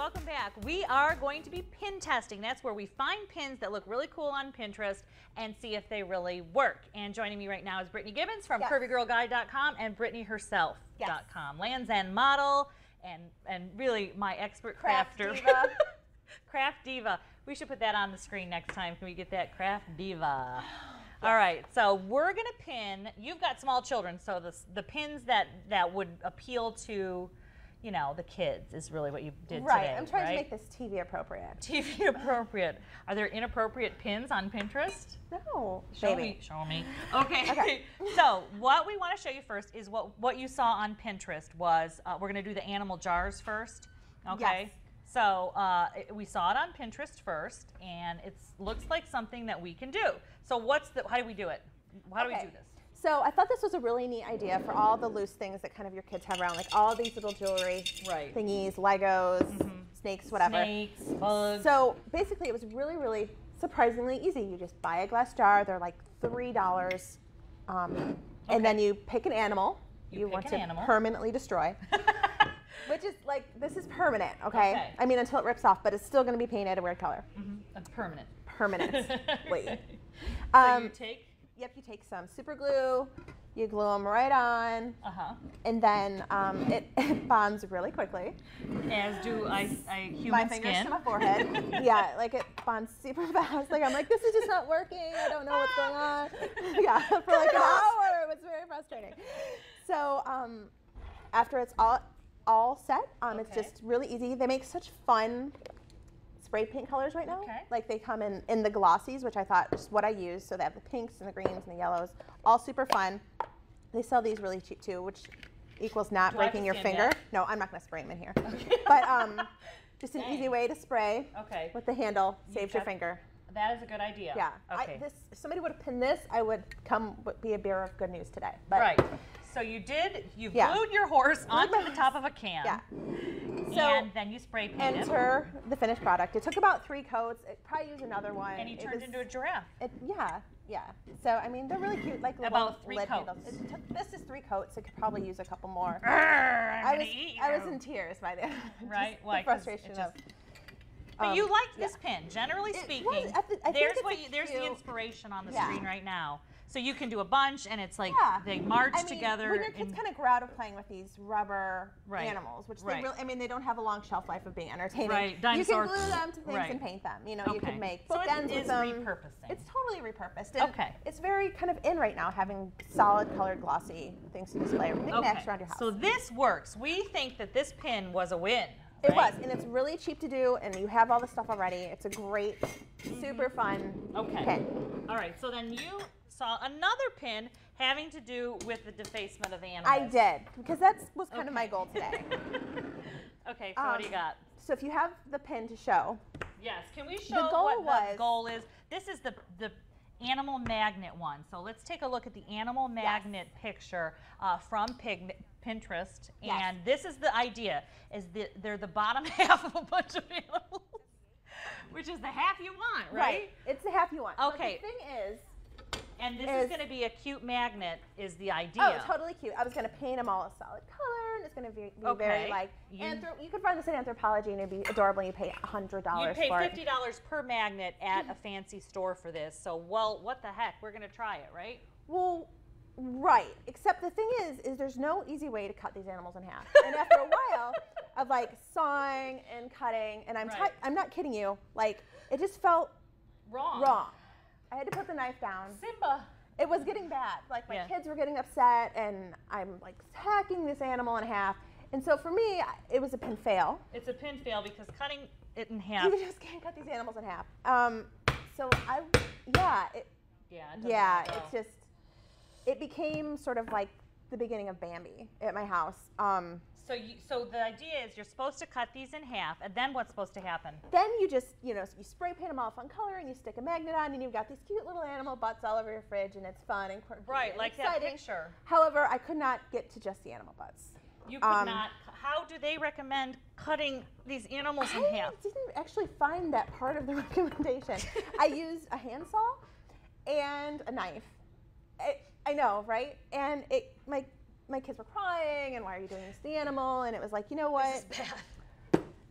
welcome back. We are going to be pin testing. That's where we find pins that look really cool on Pinterest and see if they really work. And joining me right now is Brittany Gibbons from curvygirlguide.com and Brittany herself.com. Land's End model and really my expert crafter. Diva. Craft Diva. We should put that on the screen next time. Can we get that Craft Diva? All right, so we're gonna pin, you've got small children, so the pins that would appeal to, you know, the kids is really what you did right. today. I'm trying to make this TV appropriate. TV appropriate. Are there inappropriate pins on Pinterest? No. Show me. Okay. So what we want to show you first is what you saw on Pinterest was, we're gonna do the animal jars first, okay? Yes. So we saw it on Pinterest first, and it looks like something that we can do. So how do we do it? How do we do this? So I thought this was a really neat idea for all the loose things that kind of your kids have around, like all these little jewelry thingies, Legos, snakes, whatever. Snakes, bugs. So basically it was really, really surprisingly easy. You just buy a glass jar. They're like $3. And then you pick an animal you want to permanently destroy. Which is like, this is permanent, okay? I mean, until it rips off, but it's still going to be painted a weird color. That's permanent. Permanently. So you take? Yep, you take some super glue, you glue them right on, and then it bonds really quickly. As do human my fingers skin. to my forehead. Yeah, like it bonds super fast. Like I'm like, this is just not working. I don't know what's going on. Yeah, for like an hour. It was very frustrating. So after it's all set, it's just really easy. They make such fun spray paint colors right now. Like they come in the glossies, which I thought is what I use. So they have the pinks and the greens and the yellows, all super fun. They sell these really cheap too, which equals not breaking your finger. No, I'm not gonna spray them in here. But just an easy way to spray with the handle, saves your finger. That is a good idea. Yeah. If somebody would have pinned this, I would be a bearer of good news today. But so you glued your horse onto the top of a can. Yeah. And then you spray painted. Enter the finished product. It took about 3 coats. It probably used another one. And he turned into a giraffe. Yeah. So I mean, they're really cute. Like about 3 lid coats. handles. This is 3 coats. It could probably use a couple more. I was in tears by the end. Right. Why? The frustration of. But you liked this pin, generally speaking. There's the inspiration on the screen right now. So you can do a bunch, and it's like they march together. When your kids kind of grow out of playing with these rubber animals, which they really, I mean, they don't have a long shelf life of being entertaining. Right, dinosaurs. You can glue them to things and paint them. You know, you can make bookends with them. Repurposing. It's totally repurposed. And it's very kind of in right now, having solid colored glossy things to display knickknacks around your house. So this works. We think that this pin was a win. It was, and it's really cheap to do, and you have all the stuff already. It's a great, super fun pin. All right, so then you saw another pin having to do with the defacement of animals. I did, because that was kind of my goal today. Okay, so what do you got? So if you have the pin to show. Yes, can we show what the goal is? This is the animal magnet one. So let's take a look at the animal magnet picture from Pinterest. And this is the idea, is that they're the bottom half of a bunch of animals, which is the half you want, right? It's the half you want. Okay. But the thing is, and this is going to be a cute magnet, is the idea. Oh, totally cute. I was going to paint them all a solid color, and it's going to be very like, you could find this in Anthropology, and it'd be adorable, and you pay $100 for it. You pay $50 per magnet at a fancy store for this, so, well, what the heck, we're going to try it, right? Well, right, except the thing is there's no easy way to cut these animals in half. And after a while of like sawing and cutting, and I'm not kidding you, like, it just felt wrong. I had to put the knife down. Simba. It was getting bad. Like my kids were getting upset, and I'm like hacking this animal in half. And so for me, it was a pin fail. It's a pin fail because cutting it in half. You just can't cut these animals in half. So it's just, it became sort of like the beginning of Bambi at my house. So the idea is you're supposed to cut these in half, and then what's supposed to happen? Then you just, you spray paint them all fun color, and you stick a magnet on, and you've got these cute little animal butts all over your fridge, and it's fun and quirky and like exciting. That picture. However, I could not get to just the animal butts. You could not. How do they recommend cutting these animals in half? I didn't actually find that part of the recommendation. I used a handsaw and a knife. I know, right? And my kids were crying, and why are you doing this to the animal? And it was like, you know what? This is bad.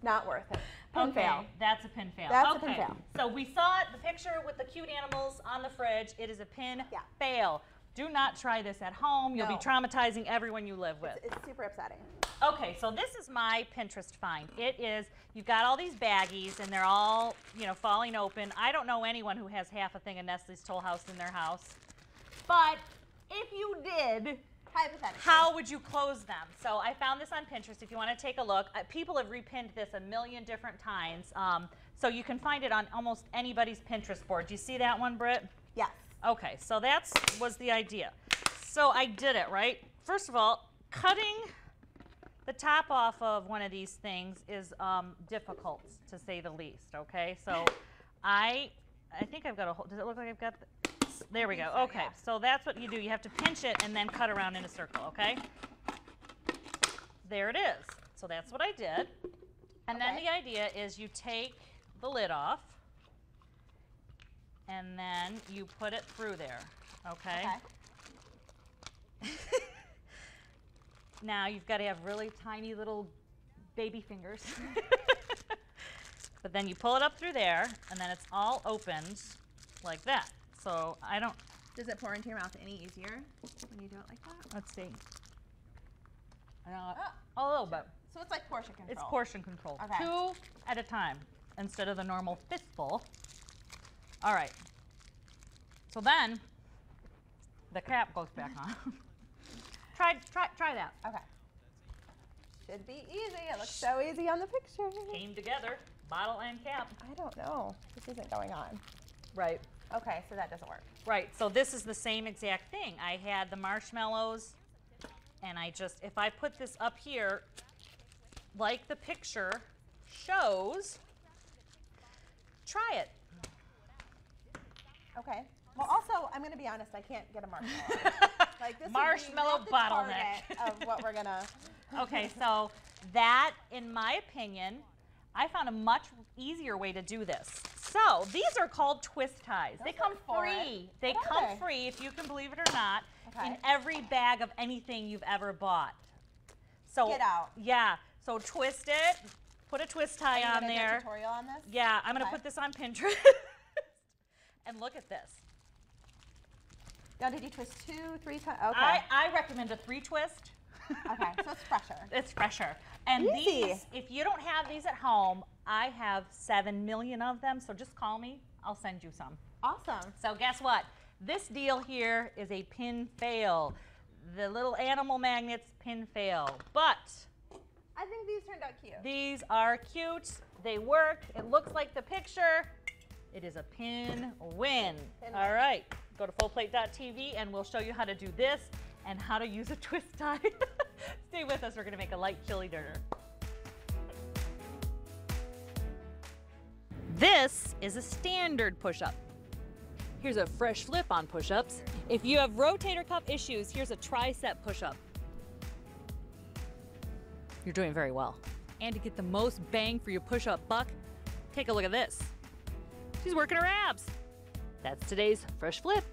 Not worth it. Pin Okay, fail. that's a pin fail. That's okay. a pin fail. So we saw the picture with the cute animals on the fridge. It is a pin fail. Do not try this at home. You'll be traumatizing everyone you live with. It's super upsetting. Okay, so this is my Pinterest find. It is, you've got all these baggies and they're all, you know, falling open. I don't know anyone who has half a thing of Nestle's Toll House in their house. But if you did, hypothetically, how would you close them? So I found this on Pinterest if you want to take a look. People have repinned this a million different times. So you can find it on almost anybody's Pinterest board. Do you see that one, Britt? Yes. Okay, so that was the idea. So I did it, right? First of all, cutting the top off of one of these things is difficult, to say the least, okay? So I think I've got a whole, does it look like I've got, there we go, okay. So that's what you do. You have to pinch it and then cut around in a circle, okay? There it is. So that's what I did. And then the idea is you take the lid off and then you put it through there, okay? Now you've got to have really tiny little baby fingers. But then you pull it up through there and then it's all opened like that. So I don't. Does it pour into your mouth any easier when you do it like that? Let's see. A little bit. So it's like portion control. It's portion control. Okay. 2 at a time instead of the normal fistful. All right. So then the cap goes back on. Try that. Okay. Should be easy. It looks so easy on the picture. Came together, bottle and cap. I don't know. This isn't going on. Right. Okay, so that doesn't work. Right. So this is the same exact thing. I had the marshmallows, and I just, if I put this up here, like the picture shows, try it. Okay. Well, also, I'm going to be honest, I can't get a marshmallow. Like this marshmallow bottleneck of what we're going to. Okay, so that, in my opinion, I found a much easier way to do this. So these are called twist ties. They come free. They come free, if you can believe it or not, in every bag of anything you've ever bought. So get out. Yeah. So twist it. Put a twist tie on there. Do a tutorial on this? Yeah, I'm gonna put this on Pinterest. And look at this. Now, did you twist 2, 3 times? Okay. I recommend a 3 twist. Okay, so it's fresher. It's fresher. And these, if you don't have these at home, I have 7 million of them, so just call me. I'll send you some. Awesome. So guess what? This deal here is a pin fail. The little animal magnets, pin fail. But I think these turned out cute. These are cute. They work. It looks like the picture. It is a pin win. All right. Go to fullplate.tv and we'll show you how to do this and how to use a twist tie. Stay with us. We're going to make a light chili dinner. This is a standard push-up. Here's a fresh flip on push-ups. If you have rotator cuff issues, here's a tricep push-up. You're doing very well. And to get the most bang for your push-up buck, take a look at this. She's working her abs. That's today's fresh flip.